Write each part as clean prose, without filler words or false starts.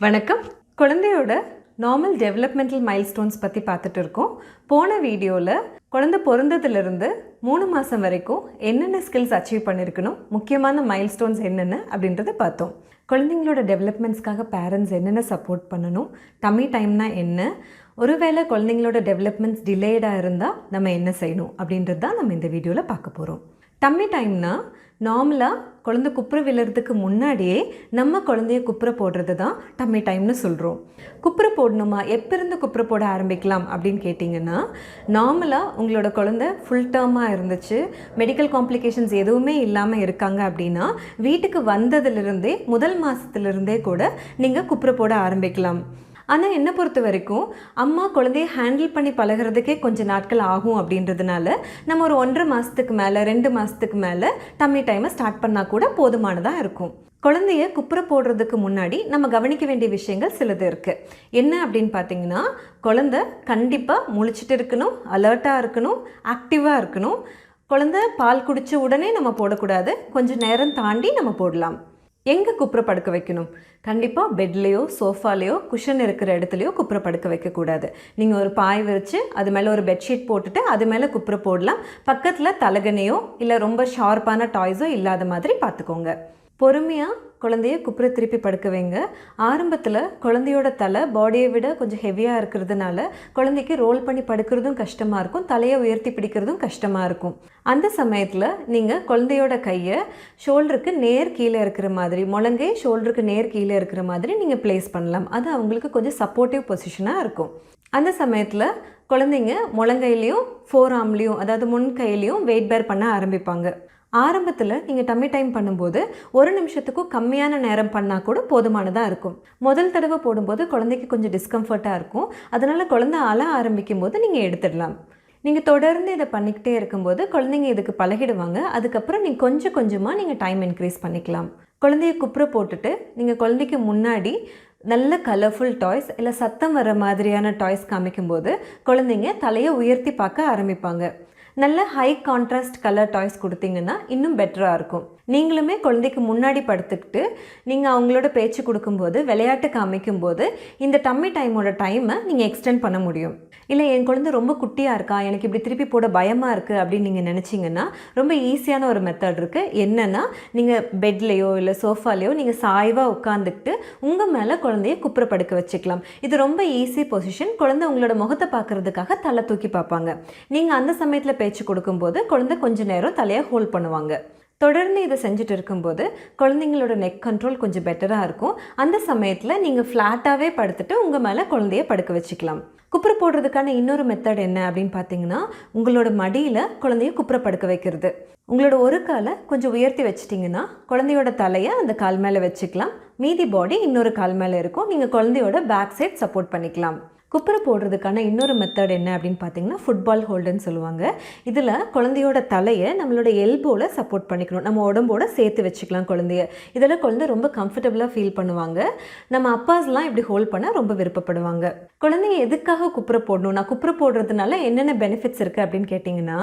வணக்கம். குழந்தையோட normal developmental milestones பற்றி பார்த்துட்டு இருக்கோம். போன வீடியோவில் குழந்தை பிறந்ததுலேருந்து 3 மாதம் வரைக்கும் என்னென்ன ஸ்கில்ஸ் அச்சீவ் பண்ணியிருக்கணும், முக்கியமான மைல்ஸ்டோன்ஸ் என்னென்ன அப்படின்றத பார்த்தோம். குழந்தைங்களோட டெவலப்மெண்ட்ஸ்க்காக பேரண்ட்ஸ் என்னென்ன சப்போர்ட் பண்ணணும், டம்மி டைம்னா என்ன, ஒருவேளை குழந்தைங்களோட டெவலப்மெண்ட்ஸ் டிலேடாக இருந்தால் நம்ம என்ன செய்யணும் அப்படின்றது தான் நம்ம இந்த வீடியோவில் பார்க்க போகிறோம். டம்மி டைம்னா நார்மலாக குழந்தை குப்புற விழுறதுக்கு முன்னாடியே நம்ம குழந்தைய குப்புற போடுறது தான் டம்மி டைம்னு சொல்கிறோம். குப்புற போடணுமா, எப்போ இருந்து குப்புற போட ஆரம்பிக்கலாம் அப்படின்னு கேட்டிங்கன்னா, நார்மலாக உங்களோட குழந்தை ஃபுல் டேர்மாக இருந்துச்சு, மெடிக்கல் காம்ப்ளிகேஷன்ஸ் எதுவுமே இல்லாமல் இருக்காங்க அப்படின்னா வீட்டுக்கு வந்ததுலேருந்தே முதல் மாதத்துலேருந்தே கூட நீங்கள் குப்புற போட ஆரம்பிக்கலாம். ஆனால் என்னை பொறுத்த வரைக்கும் அம்மா குழந்தைய ஹேண்டில் பண்ணி பழகிறதுக்கே கொஞ்சம் நாட்கள் ஆகும் அப்படின்றதுனால நம்ம ஒரு 1.5 மாதத்துக்கு மேலே 2 மாதத்துக்கு மேலே டம்மி டைமை ஸ்டார்ட் பண்ணால் கூட போதுமானதாக இருக்கும். குழந்தைய குப்புற போடுறதுக்கு முன்னாடி நம்ம கவனிக்க வேண்டிய விஷயங்கள் சிலது இருக்குது. என்ன அப்படின்னு பார்த்தீங்கன்னா, குழந்தை கண்டிப்பாக முழிச்சிட்டு இருக்கணும், அலர்ட்டாக இருக்கணும், ஆக்டிவாக இருக்கணும். குழந்தை பால் குடித்த உடனே நம்ம போடக்கூடாது, கொஞ்சம் நேரம் தாண்டி நம்ம போடலாம். எங்கே குப்புற படுக்க வைக்கணும்? கண்டிப்பாக பெட்லேயோ சோஃபாலேயோ குஷன் இருக்கிற இடத்துலையோ குப்புற படுக்க வைக்கக்கூடாது. நீங்கள் ஒரு பாய் விரித்து அது மேலே ஒரு பெட்ஷீட் போட்டுட்டு அது மேலே குப்புற போடலாம். பக்கத்தில் தலகணையோ இல்லை ரொம்ப ஷார்ப்பான டாய்ஸோ இல்லாத மாதிரி பார்த்துக்கோங்க. பொறுமையாக குழந்தைய குப்புற திருப்பி படுக்க வைங்க. ஆரம்பத்தில் குழந்தையோட தலை பாடியை விட கொஞ்சம் ஹெவியாக இருக்கிறதுனால குழந்தைக்கு ரோல் பண்ணி படுக்கிறதும் கஷ்டமாக இருக்கும், தலையை உயர்த்தி பிடிக்கிறதும் கஷ்டமாக இருக்கும். அந்த சமயத்தில் நீங்கள் குழந்தையோட கையை ஷோல்டருக்கு நேர் கீழே இருக்கிற மாதிரி, முழங்கை ஷோல்டருக்கு நேர் கீழே இருக்கிற மாதிரி நீங்கள் ப்ளேஸ் பண்ணலாம். அது அவங்களுக்கு கொஞ்சம் சப்போர்ட்டிவ் பொசிஷனாக இருக்கும். அந்த சமயத்தில் குழந்தைங்க முழங்கையிலையும் ஃபோர் ஆர்ம்லேயும், அதாவது முன் கையிலையும் வெயிட் பேர் பண்ண ஆரம்பிப்பாங்க. ஆரம்பத்தில் நீங்கள் டம்மி டைம் பண்ணும்போது 1 நிமிஷத்துக்கும் கம்மியான நேரம் பண்ணால் கூட போதுமானதாக இருக்கும். முதல் தடவை போடும்போது குழந்தைக்கு கொஞ்சம் டிஸ்கம்ஃபர்ட்டாக இருக்கும். அதனால் குழந்தை அழ ஆரம்பிக்கும் போது நீங்கள் எடுத்துடலாம். நீங்கள் தொடர்ந்து இதை பண்ணிக்கிட்டே இருக்கும்போது குழந்தைங்க இதுக்கு பழகிடுவாங்க. அதுக்கப்புறம் நீங்கள் கொஞ்சம் கொஞ்சமாக நீங்கள் டைம் இன்க்ரீஸ் பண்ணிக்கலாம். குழந்தைய குப்புற போட்டுட்டு நீங்கள் குழந்தைக்கு முன்னாடி நல்ல கலர்ஃபுல் டாய்ஸ் இல்லை சத்தம் வர மாதிரியான டாய்ஸ் காமிக்கும்போது குழந்தைங்க தலையை உயர்த்தி பார்க்க ஆரம்பிப்பாங்க. நல்ல ஹை கான்ட்ராஸ்ட் கலர் டாய்ஸ் கொடுத்தீங்கன்னா இன்னும் பெட்டராக இருக்கும். நீங்களுமே குழந்தைக்கு முன்னாடி படுத்துக்கிட்டு நீங்கள் அவங்களோட பேச்சு கொடுக்கும்போது, விளையாட்டு காமிக்கும்போது இந்த டம்மி டைமோட டைமை நீங்கள் எக்ஸ்டெண்ட் பண்ண முடியும். இல்லை என் குழந்தை ரொம்ப குட்டியாக இருக்கா, எனக்கு இப்படி திருப்பி போட பயமாக இருக்குது அப்படின்னு நீங்கள் நினச்சிங்கன்னா ரொம்ப ஈஸியான ஒரு மெத்தட் இருக்குது. என்னென்னா, நீங்கள் பெட்லேயோ இல்லை சோஃபாலேயோ நீங்கள் சாய்வாக உட்காந்துக்கிட்டு உங்கள் மேலே குழந்தைய குப்புற படுக்க வச்சுக்கலாம். இது ரொம்ப ஈஸி பொசிஷன். குழந்தை உங்களோட முகத்தை பார்க்குறதுக்காக தலை தூக்கி பார்ப்பாங்க. நீங்கள் அந்த சமயத்தில் பேச்சு கொடுக்கும்போது குழந்தை கொஞ்சம் நேரம் தலையை ஹோல்ட் பண்ணுவாங்க. தொடர்ந்து இதை செஞ்சுட்டு இருக்கும்போது குழந்தைங்களோட நெக் கண்ட்ரோல் கொஞ்சம் பெட்டராக இருக்கும். அந்த சமயத்தில் நீங்கள் ஃப்ளாட்டாகவே படுத்துட்டு உங்கள் மேலே குழந்தைய படுக்க வச்சுக்கலாம். குப்புற போடுறதுக்கான இன்னொரு மெத்தட் என்ன அப்படின்னு பார்த்தீங்கன்னா, உங்களோட மடியில் குழந்தைய குப்புற படுக்க வைக்கிறது. உங்களோட ஒரு காலை கொஞ்சம் உயர்த்தி வச்சிட்டிங்கன்னா குழந்தையோட தலையை அந்த கால் மேலே வச்சுக்கலாம். மீதி பாடி இன்னொரு கால் மேலே இருக்கும். நீங்கள் குழந்தையோட பேக் சைட் சப்போர்ட் பண்ணிக்கலாம். குப்புற போடுறதுக்கான இன்னொரு மெத்தட் என்ன அப்படின்னு பார்த்தீங்கன்னா, ஃபுட்பால் ஹோல்டுன்னு சொல்லுவாங்க. இதில் குழந்தையோட தலையை நம்மளோட எல்போவில் சப்போர்ட் பண்ணிக்கணும். நம்ம உடம்போட சேர்த்து வச்சுக்கலாம் குழந்தைய. இதில் குழந்தை ரொம்ப கம்ஃபர்டபுளாக ஃபீல் பண்ணுவாங்க. நம்ம அப்பாஸ்லாம் இப்படி ஹோல்ட் பண்ண ரொம்ப விருப்பப்படுவாங்க. குழந்தைய எதுக்காக குப்புற போடணும், நான் குப்புற போடுறதுனால என்னென்ன பெனிஃபிட்ஸ் இருக்குது அப்படின்னு கேட்டிங்கன்னா,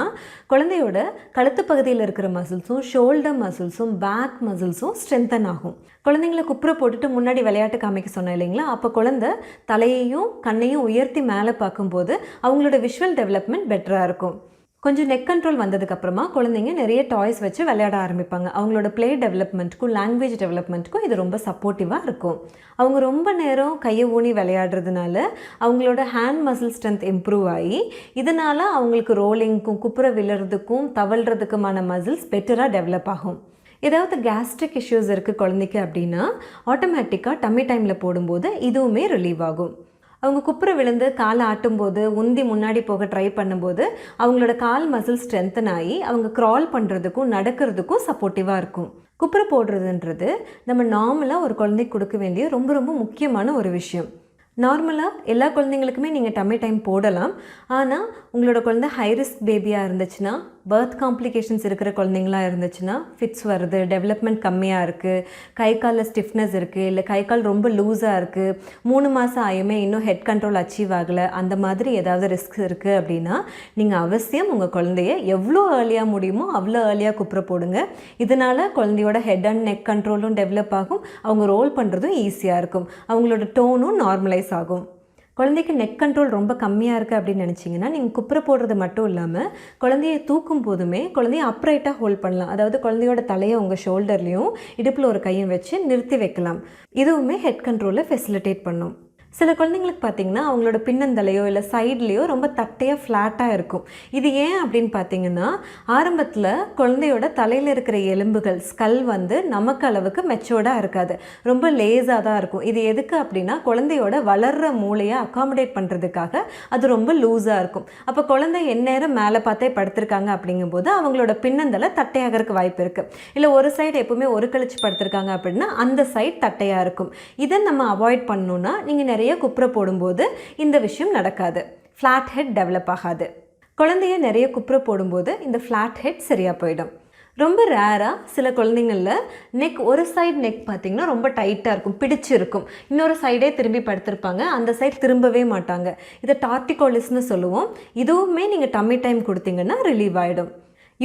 குழந்தையோட கழுத்து பகுதியில் இருக்கிற மசில்ஸும் ஷோல்டர் மசில்ஸும் பேக் மசில்ஸும் ஸ்ட்ரென்தன் ஆகும். குழந்தைங்கள குப்புற போட்டுட்டு முன்னாடி விளையாட்டு காமிக்க சொன்னேன் இல்லைங்களா, அப்போ குழந்தை தலையையும் கண்ணையும் உயர்த்தி மேலே பார்க்கும்போது அவங்களோட விஷுவல் டெவலப்மெண்ட் பெட்டராக இருக்கும். கொஞ்சம் நெக் கண்ட்ரோல் வந்ததுக்கப்புறமா குழந்தைங்க நிறைய டாய்ஸ் வச்சு விளையாட ஆரம்பிப்பாங்க. அவங்களோட ப்ளே டெவலப்மெண்ட்டுக்கும் லாங்குவேஜ் டெவலப்மெண்ட்டுக்கும் இது ரொம்ப சப்போர்ட்டிவாக இருக்கும். அவங்க ரொம்ப நேரம் கையை ஊனி விளையாடுறதுனால அவங்களோட ஹேண்ட் மசில் ஸ்ட்ரென்த் இம்ப்ரூவ் ஆகி இதனால் அவங்களுக்கு ரோலிங்க்கும் குப்புற விழுறதுக்கும் தவழ்கிறதுக்குமான மசில்ஸ் பெட்டராக டெவலப் ஆகும். ஏதாவது கேஸ்ட்ரிக் இஷ்யூஸ் இருக்குது குழந்தைக்கு அப்படின்னா ஆட்டோமேட்டிக்காக டம்மி டைமில் போடும்போது இதுவுமே ரிலீவ் ஆகும். அவங்க குப்புற விழுந்து காலை ஆட்டும்போது உந்தி முன்னாடி போக ட்ரை பண்ணும்போது அவங்களோட கால் மசில் ஸ்ட்ரென்தன் ஆகி அவங்க க்ரால் பண்ணுறதுக்கும் நடக்கிறதுக்கும் சப்போர்ட்டிவாக இருக்கும். குப்புற போடுறதுன்றது நம்ம நார்மலாக ஒரு குழந்தைக்கு கொடுக்க வேண்டிய ரொம்ப ரொம்ப முக்கியமான ஒரு விஷயம். நார்மலாக எல்லா குழந்தைங்களுக்குமே நீங்கள் டம்மி டைம் போடலாம். ஆனால் உங்களோட குழந்தை ஹை ரிஸ்க் பேபியாக இருந்துச்சுன்னா பர்த் காம்ப்ளிகேஷன்ஸ் இருக்கிற குழந்தைங்களா இருந்துச்சுன்னா ஃபிட்ஸ் வருது, டெவலப்மெண்ட் கம்மியாக இருக்குது, கை காலில் ஸ்டிஃப்னஸ் இருக்குது, இல்லை கை கால் ரொம்ப லூஸாக இருக்குது, 3 மாதம் ஆயுமே இன்னும் ஹெட் கண்ட்ரோல் அச்சீவ் ஆகலை, அந்த மாதிரி ஏதாவது ரிஸ்க் இருக்குது அப்படின்னா நீங்கள் அவசியம் உங்கள் குழந்தைய எவ்வளோ ஏர்லியாக முடியுமோ அவ்வளோ ஏர்லியாக குப்புற போடுங்க. இதனால் குழந்தையோட ஹெட் அண்ட் நெக் கண்ட்ரோலும் டெவலப் ஆகும், அவங்க ரோல் பண்ணுறதும் ஈஸியாக இருக்கும், அவங்களோட டோனும் நார்மலைஸ் ஆகும். குழந்தைக்கு நெக் கண்ட்ரோல் ரொம்ப கம்மியாக இருக்குது அப்படின்னு நினச்சிங்கன்னா நீங்கள் குப்புற போடுறது மட்டும் இல்லாமல் குழந்தையை தூக்கும் போதுமே குழந்தைய அப்ரைட்டாக ஹோல்ட் பண்ணலாம். அதாவது குழந்தையோட தலையை உங்கள் ஷோல்டர்லேயும் இடுப்பில் ஒரு கையை வச்சு நிறுத்தி வைக்கலாம். இதுவுமே ஹெட் கண்ட்ரோலை ஃபெசிலிட்டேட் பண்ணும். சில குழந்தைங்களுக்கு பார்த்திங்கன்னா அவங்களோட பின்னந்தலையோ இல்லை சைட்லேயோ ரொம்ப தட்டையாக ஃப்ளாட்டாக இருக்கும். இது ஏன் அப்படின்னு பார்த்திங்கன்னா ஆரம்பத்தில் குழந்தையோட தலையில் இருக்கிற எலும்புகள் ஸ்கல் நமக்கு அளவுக்கு மெச்சோர்டாக இருக்காது, ரொம்ப லேஸாக தான் இருக்கும். இது எதுக்கு அப்படின்னா குழந்தையோட வளர்கிற மூளையை அக்காமடேட் பண்ணுறதுக்காக அது ரொம்ப லூஸாக இருக்கும். அப்போ குழந்தை எந்நேரம் மேலே பார்த்தே படுத்திருக்காங்க அப்படிங்கும்போது அவங்களோட பின்னந்தலை தட்டையாகிறதுக்கு வாய்ப்பு இருக்குது. இல்லை ஒரு சைடு எப்போவுமே ஒரு கழிச்சு படுத்திருக்காங்க அப்படின்னா அந்த சைடு தட்டையாக இருக்கும். இதை நம்ம அவாய்ட் பண்ணணுன்னா நீங்கள் நிறைய குப்புற போடும்போது இந்த விஷயம் நடக்காது, ஃப்ளாட் ஹெட் டெவலப் ஆகாது. குழந்தைய நிறைய குப்புற போடும்போது இந்த ஃப்ளாட் ஹெட் சரியாக போயிடும். ரொம்ப ரேராக சில குழந்தைங்களில் நெக் ஒரு சைடு நெக் பார்த்திங்கன்னா ரொம்ப டைட்டாக இருக்கும், பிடிச்சிருக்கும், இன்னொரு சைடே திரும்பி படுத்திருப்பாங்க, அந்த சைடு திரும்பவே மாட்டாங்க. இதை டார்டிகோலிஸ்னு சொல்லுவோம். இதுவுமே நீங்கள் டம்மி டைம் கொடுத்தீங்கன்னா ரிலீவ் ஆகிடும்.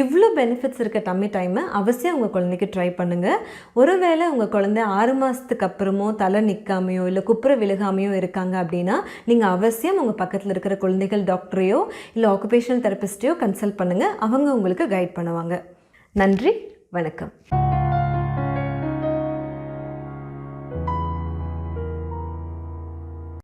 இவ்வளோ பெனிஃபிட்ஸ் இருக்க டம்மி டைமை அவசியம் உங்கள் குழந்தைக்கு ட்ரை பண்ணுங்கள். ஒருவேளை உங்கள் குழந்தை 6 மாதத்துக்கு அப்புறமோ தலை நிற்காமையோ இல்லை குப்புற விழுகாமையோ இருக்காங்க அப்படின்னா நீங்கள் அவசியம் உங்கள் பக்கத்தில் இருக்கிற குழந்தைகள் டாக்டரையோ இல்லை ஆக்குபேஷனல் தெரபிஸ்ட்டையோ கன்சல்ட் பண்ணுங்கள். அவங்க உங்களுக்கு கைட் பண்ணுவாங்க. நன்றி, வணக்கம்.